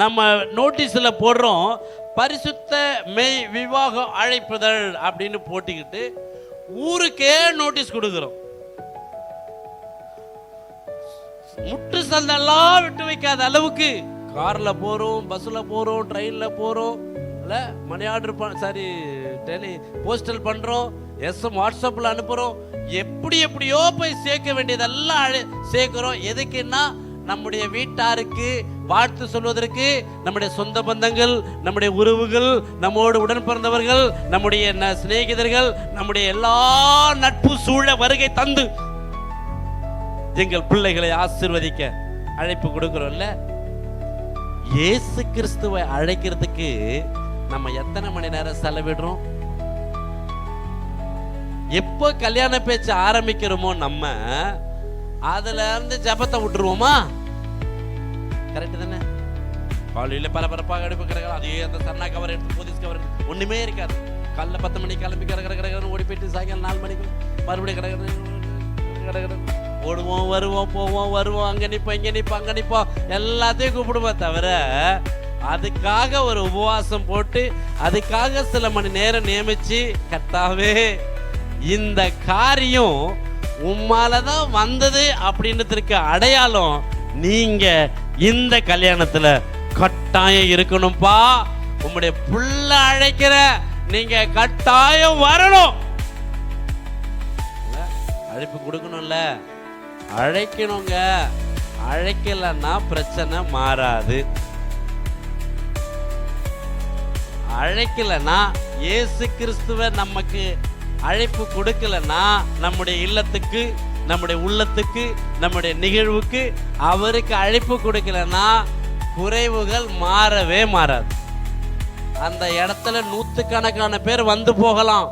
நம்ம நோட்டீஸில் போடுறோம், பரிசுத்த மெய் விவாக அழைப்புதல் அப்படின்னு போட்டிக்கிட்டு ஊருக்கே நோட்டீஸ் கொடுக்குறோம். முட்டு சந்தெல்லாம் விட்டு வைக்காத அளவுக்கு கார்ல போறோம், பஸ்ல போறோம், ட்ரெயின்ல போறோம், இல்ல மணி ஆர்டர் டெலி போஸ்டல் பண்றோம், வாட்ஸ்அப்ல அனுப்புறோம், எப்படியோ போய் சேர்க்க வேண்டியதெல்லாம் சேர்க்கிறோம். எதுக்குன்னா நம்முடைய வீட்டாருக்கு வாழ்த்து சொல்வதற்கு, நம்முடைய சொந்த பந்தங்கள், நம்முடைய உறவுகள், நம்மோடு உடன் பிறந்தவர்கள், நம்முடைய சிநேகிதர்கள், நம்முடைய எல்லா நட்பு சூழ வருகை தந்து எங்கள் பிள்ளைகளை ஆசீர்வதிக்க அழைப்பு கொடுக்கிறோம்ல. இயேசு கிறிஸ்துவை அழைக்கிறதுக்கு நம்ம எத்தனை மணி நேரம் செலவிடுறோம்? எப்போ கல்யாண பேச்சு ஆரம்பிக்கிறோமோ நம்ம அதுல இருந்து ஜபத்தை விட்டுருவோமா? கரெக்ட் தானே? காலையில பரபரப்பாக அடுப்பு கிடக்கிறது, அதே அந்த சன்னா கவர் எடுத்து போலீஸ் கவர் ஒண்ணுமே இருக்காது. காலைல 10 மணிக்கு கிளம்பி கிடக்கிறது ஓடி போயிட்டு சாயங்காலம் 4 மணிக்கு மறுபடியும் கிடக்கிறது. ஓடுவோம், வருவோம், போவோம், வருவோம், அங்க நிப்போம், இங்க நிப்போம், அங்க நிப்போம், எல்லாத்தையும் கூப்பிடுவோம். தவிர அதுக்காக ஒரு உபவாசம் போட்டு அதுக்காக சில மணி நேரம் நியமிச்சு, கர்த்தாவே இந்த காரியம் உம்மாலதான் வந்தது அப்படின்றதுக்கு அடையாளம் நீங்க இந்த கல்யாணத்துல கட்டாயம் இருக்கணும்பா, உம்முடைய புள்ள அழைக்கிற நீங்க கட்டாயம் வரணும். அழைப்பு கொடுக்கணும்ல, அழைக்கணுங்க. அழைக்கலன்னா பிரச்சனை மாறாது. அழைக்கலன்னா இயேசு கிறிஸ்துவ நமக்கு அழைப்பு கொடுக்கலன்னா நம்முடைய இல்லத்துக்கு, நம்முடைய உள்ளத்துக்கு, நம்முடைய நிகழ்வுக்கு அவருக்கு அழைப்பு கொடுக்கலன்னா குறைவுகள் மாறவே மாறாது. அந்த இடத்துல 100கணக்கான பேர் வந்து போகலாம்,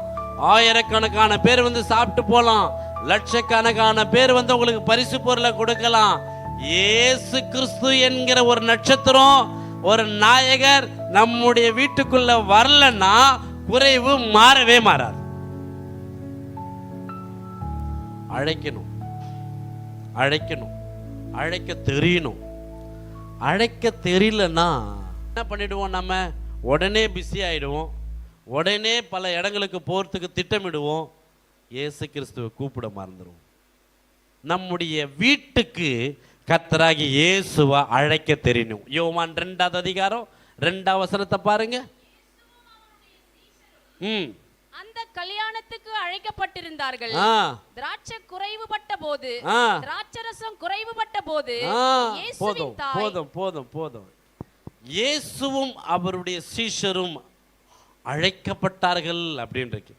1000கணக்கான பேர் வந்து சாப்பிட்டு போகலாம், லட்சக்கணக்கான பேர் வந்து உங்களுக்கு பரிசு பொருளை கொடுக்கலாம். இயேசு கிறிஸ்து என்கிற ஒரு நட்சத்திரம், ஒரு நாயகர் நம்முடைய வீட்டுக்குள்ள வரலன்னா குறைவு மாறவே மாறாது. அழைக்கணும், அழைக்கணும், அழைக்க தெரியணும். அழைக்க தெரியலன்னா என்ன பண்ணிடுவோம்? நம்ம உடனே பிஸி ஆயிடுவோம், உடனே பல இடங்களுக்கு போறதுக்கு திட்டமிடுவோம், இயேசு கிறிஸ்துவை கூப்பிட மறந்துடுவோம். நம்முடைய வீட்டுக்கு கர்த்தராகிய இயேசுவை அழைக்க தெரியணும். யோவான் 2வது அதிகாரம் 2வது வசனத்தை பாருங்க. அந்த கல்யாணத்துக்கு அழைக்கப்பட்டிருந்தார்கள். திராட்சை குறைவுபட்ட போது, திராட்சரசம் குறைவுபட்ட போது, போதும் போதும் போதும் போதும். இயேசுவும் அவருடைய சீஷரும் அழைக்கப்பட்டார்கள் அப்படின்றது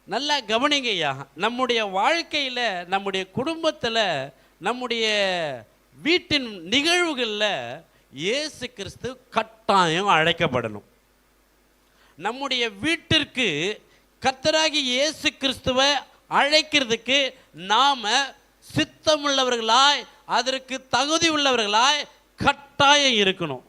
நல்லா கவனிங்கய்யா. நம்முடைய வாழ்க்கையில, நம்முடைய குடும்பத்துல, நம்முடைய வீட்டின் நிகழ்வுகளில் இயேசு கிறிஸ்து கட்டாயம் அழைக்கப்படணும். நம்முடைய வீட்டிற்கு கர்த்தராகிய இயேசு கிறிஸ்துவை அழைக்கிறதுக்கு நாம சித்தமுள்ளவர்களாய், அதற்கு தகுதி உள்ளவர்களாய் கட்டாயம் இருக்கணும்.